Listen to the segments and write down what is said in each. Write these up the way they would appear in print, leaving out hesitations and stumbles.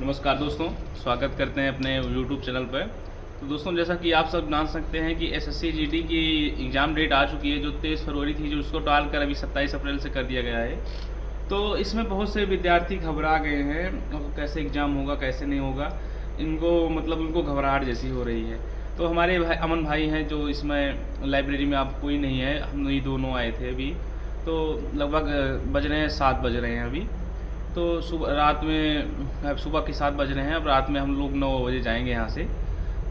नमस्कार दोस्तों, स्वागत करते हैं अपने यूट्यूब चैनल पर। तो दोस्तों, जैसा कि आप सब जान सकते हैं कि एसएससी जीडी की एग्ज़ाम डेट आ चुकी है, जो 23 फरवरी थी, जो उसको टाल कर अभी 27 अप्रैल से कर दिया गया है। तो इसमें बहुत से विद्यार्थी घबरा गए हैं, कैसे एग्ज़ाम होगा, कैसे नहीं होगा। इनको मतलब उनको घबराहट जैसी हो रही है। तो हमारे भाई अमन भाई हैं, जो इसमें लाइब्रेरी में आप कोई नहीं है, हम ही दोनों आए थे अभी। तो लगभग बज रहे हैं 7 बज रहे हैं अभी। तो सुबह के 7 बज रहे हैं, अब रात में हम लोग 9 बजे जाएंगे यहाँ से।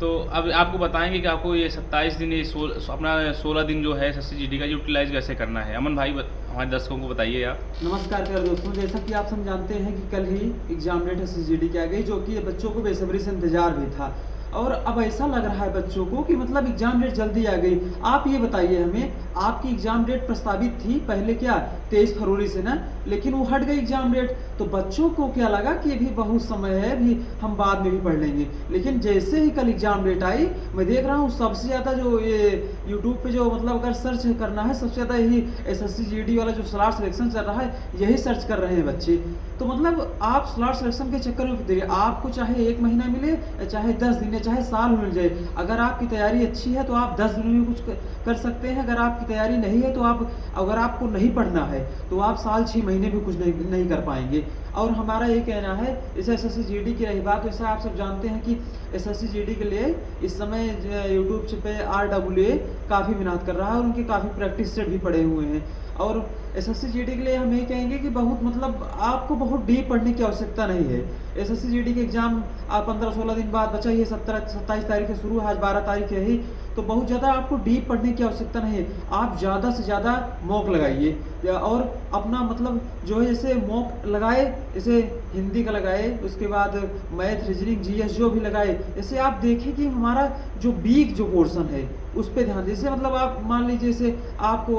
तो अब आपको बताएंगे कि आपको ये 27 दिन, ये अपना 16 दिन जो है एसएससी-जीडी का यूटिलाइज़ कैसे करना है। अमन भाई हमारे दर्शकों को बताइए आप। नमस्कार कर दोस्तों, जैसा कि आप सब जानते हैं कि कल ही एग्जाम डेट एसएससी-जीडी की आ गई, जो कि बच्चों को बेसब्री से इंतजार भी था। और अब ऐसा लग रहा है बच्चों को कि मतलब एग्जाम डेट जल्दी आ गई। आप ये बताइए हमें, आपकी एग्जाम डेट प्रस्तावित थी पहले क्या 23 फरवरी से ना, लेकिन वो हट गई एग्जाम डेट। तो बच्चों को क्या लगा कि अभी बहुत समय है, अभी हम बाद में भी पढ़ लेंगे। लेकिन जैसे ही कल एग्जाम डेट आई, मैं देख रहा हूँ सबसे ज़्यादा जो ये यूट्यूब पे जो मतलब अगर सर्च करना है, सबसे ज़्यादा यही एसएससी-जीडी वाला जो स्लॉट सिलेक्शन चल रहा है, यही सर्च कर रहे हैं बच्चे। तो मतलब आप स्लॉट सिलेक्शन के चक्कर में देखिए, आपको चाहे 1 महीना मिले, चाहे 10 दिन, चाहे साल मिल जाए। अगर आपकी तैयारी अच्छी है तो आप 10 दिनों में कुछ कर सकते हैं। अगर आपकी तैयारी नहीं है तो अगर आपको नहीं पढ़ना है तो आप साल 6 महीने भी कुछ नहीं कर पाएंगे। और हमारा ये कहना है, इस एसएससी-जीडी की रही बात, वैसे आप सब जानते हैं कि एसएससी-जीडी के लिए इस समय यूट्यूब पे RAA काफ़ी मेहनत कर रहा है और उनके काफ़ी प्रैक्टिस सेट भी पड़े हुए हैं। और एसएससी-जीडी के लिए हम ये कहेंगे कि बहुत मतलब आपको बहुत डीप पढ़ने की आवश्यकता नहीं है। एसएससी-जीडी के एग्ज़ाम आप 15-16 दिन बाद, बचा ये 27 तारीख से शुरू है, आज 12 तारीख है ही, तो बहुत ज़्यादा आपको डीप पढ़ने की आवश्यकता नहीं है। आप ज़्यादा से ज़्यादा मॉक लगाइए और अपना मतलब जो है, जैसे मॉक लगाए, जैसे हिंदी का लगाए, उसके बाद मैथ, रीजनिंग, जीएस जो भी लगाए, जैसे आप देखें कि हमारा जो वीक जो पोर्शन है उस पर ध्यान। जैसे मतलब आप मान लीजिए, जैसे आपको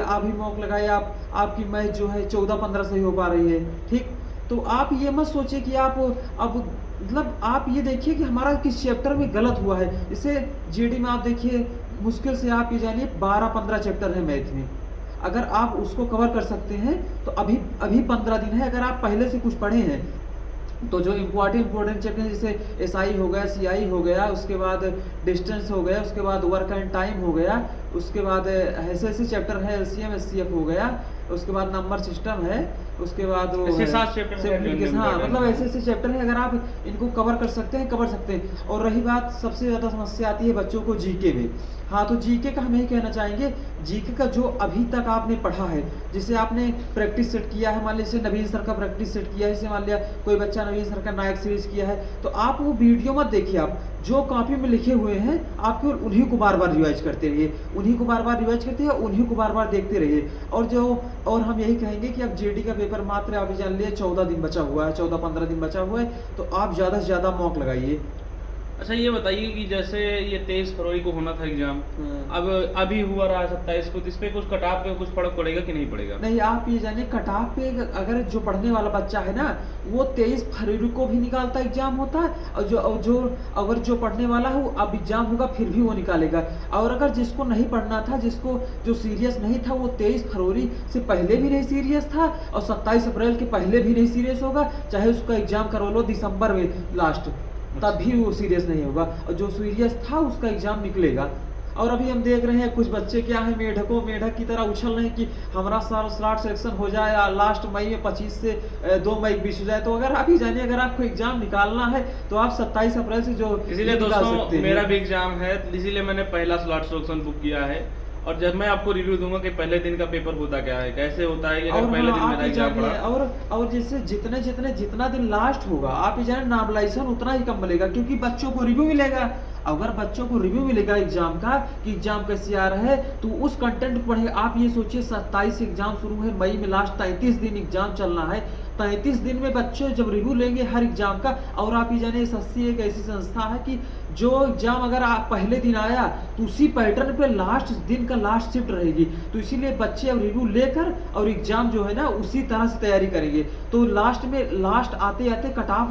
आप ही मॉक लगाए, आपकी मैथ जो है 14-15 से ही हो पा रही है, ठीक। तो आप ये मत सोचिए कि आप अब मतलब आप ये देखिए कि हमारा किस चैप्टर में गलत हुआ है। जैसे जीडी में आप देखिए, मुश्किल से आप ये जानिए 12-15 चैप्टर है मैथ में। अगर आप उसको कवर कर सकते हैं तो अभी अभी 15 दिन है। अगर आप पहले से कुछ पढ़े हैं तो जो इम्पोर्टेंट चैप्टर है, जैसे एसआई हो गया, सीआई हो गया, उसके बाद डिस्टेंस हो गया, उसके बाद वर्क एंड टाइम हो गया, उसके बाद ऐसे चैप्टर है, एलसीएम एचसीएफ हो गया, उसके बाद नंबर सिस्टम है, उसके बाद वो ऐसे 7 चैप्टर, हाँ, मतलब ऐसे चैप्टर हैं। अगर आप इनको कवर कर सकते हैं, कवर सकते हैं। और रही बात, सबसे ज़्यादा समस्या आती है बच्चों को जीके में। हाँ, तो जीके का हम यही कहना चाहेंगे, जीके का जो अभी तक आपने पढ़ा है, जिसे आपने प्रैक्टिस सेट किया है, मान लीजिए नवीन सर का प्रैक्टिस सेट किया है, जैसे मान लिया कोई बच्चा नवीन सर का नायक सीरीज किया है, तो आप वो वीडियो मत देखिए। आप जो कॉपी में लिखे हुए हैं, आप केवल उन्हीं को बार बार रिवाइज करते रहिए, उन्हीं को बार बार रिवाइज करते रहिए, उन्हीं को बार बार देखते रहिए। और हम यही कहेंगे कि अब जीडी का पेपर मात्र आप जान लिए 14 दिन बचा हुआ है, 14-15 दिन बचा हुआ है, तो आप ज़्यादा से ज़्यादा मॉक लगाइए। अच्छा, ये बताइए कि जैसे ये 23 फरवरी को होना था एग्जाम, अब अभी हुआ रहा है 27 को, तो इस पे कुछ कट ऑफ पे कुछ फर्क पड़ेगा कि नहीं पड़ेगा? नहीं, आप ये जानिए, कट ऑफ पे अगर जो पढ़ने वाला बच्चा है ना, वो 23 फरवरी को भी निकालता एग्जाम होता है, और अगर जो पढ़ने वाला है वो अब एग्जाम होगा फिर भी वो निकालेगा। और अगर जिसको नहीं पढ़ना था, जिसको जो सीरियस नहीं था, वो 23 फरवरी से पहले भी नहीं सीरियस था और 27 अप्रैल के पहले भी नहीं सीरियस होगा, चाहे उसका एग्जाम करवा लो दिसंबर में लास्ट, तब भी वो सीरियस नहीं होगा। और जो सीरियस था उसका एग्जाम निकलेगा। और अभी हम देख रहे हैं कुछ बच्चे क्या है, मेढक की तरह उछल रहे हैं कि हमारा स्लॉट सिलेक्शन हो जाए लास्ट मई में, 25 से 2 मई के बीच हो जाए। तो अगर आप ही जानिए, अगर आपको एग्जाम निकालना है तो आप 27 अप्रैल से जो इसीलिए दोस्तों मेरा भी एग्जाम है, इसीलिए मैंने पहला स्लॉट सिलेक्शन बुक किया है। और जब मैं आपको रिव्यू दूंगा कि पहले दिन का पेपर होता क्या है, कैसे होता है, कि अगर पहले दिन मेरा एग्जाम पड़ा। और जैसे जितना दिन लास्ट होगा, आप ये जाने नामलाइजेशन उतना ही कम मिलेगा, क्योंकि बच्चों को रिव्यू मिलेगा। अगर बच्चों को रिव्यू मिलेगा एग्जाम का कि एग्जाम कैसे आ रहा है, तो उस कंटेंट को पढ़े। आप ये सोचिए 27 से एग्जाम शुरू है, मई में लास्ट 33 दिन एग्जाम चलना है। 33 दिन में बच्चे जब रिव्यू लेंगे हर एग्जाम का। और आप ये जानिए, एसएससी एक ऐसी संस्था है कि जो एग्जाम अगर आप पहले दिन आया तो उसी पैटर्न पे लास्ट दिन का लास्ट शिफ्ट रहेगी। तो इसीलिए बच्चे अब रिव्यू लेकर और एग्जाम जो है ना उसी तरह से तैयारी करेंगे। तो लास्ट आते आते कट ऑफ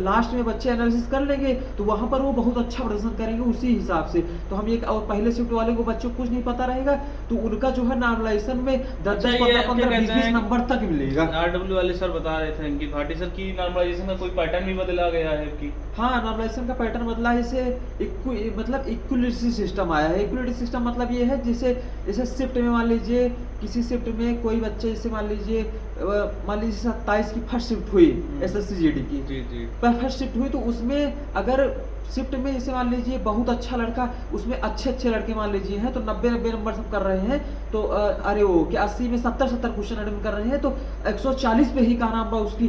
लास्ट में बच्चे एनालिसिस कर लेंगे, तो वहाँ पर वो बहुत अच्छा प्रदर्शन करेंगे उसी हिसाब से। तो हम एक और पहले शिफ्ट वाले को बच्चों को कुछ नहीं पता रहेगा तो उनका जो है नॉर्मलाइजेशन में 10-15-20 नंबर तक मिलेगा। RW वाले सर बता रहे थे अंकित भाटी सर की नॉर्मलाइजेशन का कोई पैटर्न भी बदला गया है कि हाँ, नॉर्मलाइजेशन का पैटर्न बदला है। जैसे मतलब इक्विलिटी सिस्टम आया है। इक्विलिटी सिस्टम मतलब ये है जैसे शिफ्ट में मान लीजिए किसी शिफ्ट में कोई बच्चे जैसे मान लीजिए 27 की फर्स्ट शिफ्ट हुई SSCGD की, जी फर्स्ट शिफ्ट हुई तो उसमें अगर शिफ्ट में जैसे मान लीजिए बहुत अच्छा लड़का, उसमें अच्छे लड़के मान लीजिए हैं तो 90 नंबर सब कर रहे हैं, तो अरे वो कि 80 में 70 क्वेश्चन अटेम्प्ट कर रहे हैं तो 140 पे ही का नाम बा उसकी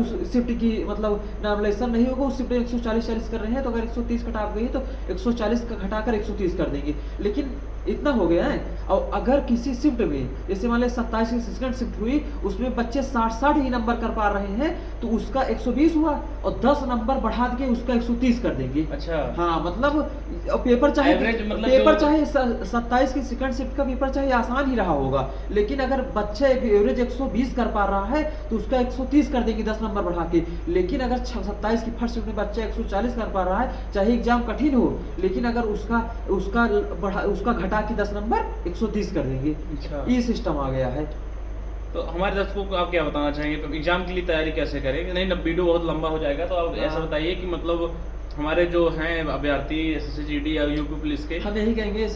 उस शिफ्ट की मतलब नॉर्मलाइजेशन नहीं होगा। उस शिफ्ट में 140 कर रहे हैं तो अगर 130 कट ऑफ गई तो 140 का घटाकर 130 कर देंगे। लेकिन इतना हो गया है। और अगर किसी शिफ्ट में जैसे मान लीजिए 27 की सेकंड शिफ्ट हुई उसमें बच्चे 60 ही नंबर कर पा रहे हैं तो उसका 120 हुआ और 10 नंबर बढ़ा के उसका 130 कर देंगे। अच्छा, हाँ मतलब पेपर चाहे मतलब पेपर चाहे 27 की सेकंड शिफ्ट का पेपर चाहे आसान ही रहा होगा, लेकिन अगर बच्चा एवरेज 120 कर पा रहा है तो उसका 130 कर देंगे 10 नंबर बढ़ा के। लेकिन अगर 27 की फर्स्ट शिफ्ट में बच्चा 140 कर पा रहा है, चाहे एग्जाम कठिन हो, लेकिन अगर उसका घटा के 10 नंबर 130 कर देंगे। अच्छा, ये सिस्टम आ गया है। तो हमारे दर्शकों को आप क्या बताना चाहेंगे, तो एग्जाम के लिए तैयारी कैसे करें? नहीं, वीडियो बहुत लंबा हो जाएगा, तो आप ऐसा बताइए कि मतलब हमारे जो हैं अभ्यर्थी SSCGD या यूपी पुलिस के, हम यही कहेंगे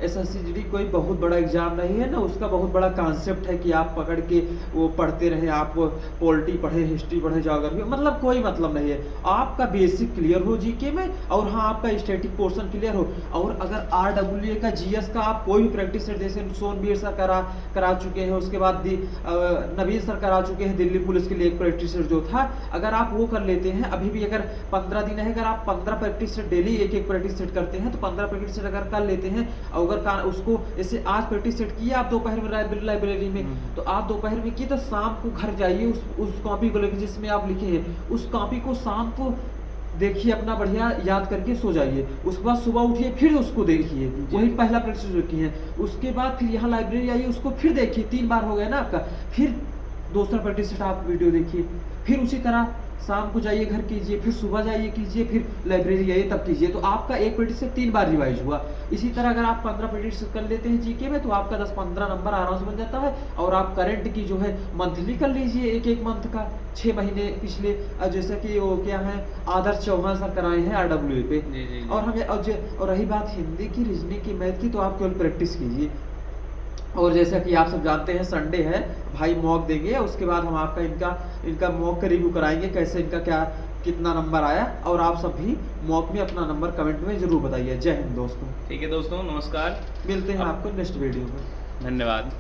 SSCGD कोई बहुत बड़ा एग्जाम नहीं है ना, उसका बहुत बड़ा कॉन्सेप्ट है कि आप पकड़ के वो पढ़ते रहे, आप पॉलिटी पढ़े, हिस्ट्री पढ़े, ज्योग्राफी, मतलब कोई मतलब नहीं है। आपका बेसिक क्लियर हो जीके में और हाँ आपका स्टैटिक पोर्शन क्लियर हो। और अगर RWA का GS का आप कोई भी प्रैक्टिस सेट जैसे सोनवीर सर करा चुके हैं, उसके बाद नवीन सर करा चुके हैं दिल्ली पुलिस के लिए एक प्रैक्टिस सेट जो था, अगर आप वो कर लेते हैं, अभी भी अगर 15 दिन है, अगर आप 15 प्रैक्टिस सेट डेली एक प्रैक्टिस सेट करते हैं तो 15 प्रैक्टिस सेट अगर कर लेते हैं, अगर उसको जैसे आज प्रैक्टिस सेट किया आप दोपहर में लाइब्रेरी में, तो आप दोपहर में किए तो शाम को घर जाइए उस कॉपी को लेकर जिसमें आप लिखे हैं, उस कॉपी को शाम को देखिए, अपना बढ़िया याद करके सो जाइए। उसके बाद सुबह उठिए फिर उसको देखिए, वही पहला प्रैक्टिस जो की है। उसके बाद फिर यहाँ लाइब्रेरी आइए, उसको फिर देखिए, 3 बार हो गया ना आपका, फिर दूसरा प्रैक्टिस सेट आप वीडियो देखिए, फिर उसी तरह शाम को जाइए घर कीजिए, फिर सुबह जाइए कीजिए, फिर लाइब्रेरी आइए तब कीजिए। तो आपका एक प्रैक्टिस से 3 बार रिवाइज हुआ। इसी तरह अगर आप 15 प्रैक्टिस कर लेते हैं जीके में तो आपका 10-15 नंबर आराम से बन जाता है। और आप करंट की जो है मंथली कर लीजिए, एक मंथ का 6 महीने पिछले, जैसा कि वो क्या है आदर्श चौहान सर कराए हैं RWA पे। और हमें और रही बात हिंदी की, रीजनिंग की, मैथ की, तो आप केवल प्रैक्टिस कीजिए। और जैसा कि आप सब जानते हैं संडे है भाई, मॉक देंगे, उसके बाद हम आपका इनका मॉक का रिव्यू कराएंगे, कैसे इनका कितना नंबर आया। और आप सब भी मॉक में अपना नंबर कमेंट में जरूर बताइए। जय हिंद दोस्तों। ठीक है दोस्तों, नमस्कार, मिलते हैं आपको नेक्स्ट वीडियो में। धन्यवाद।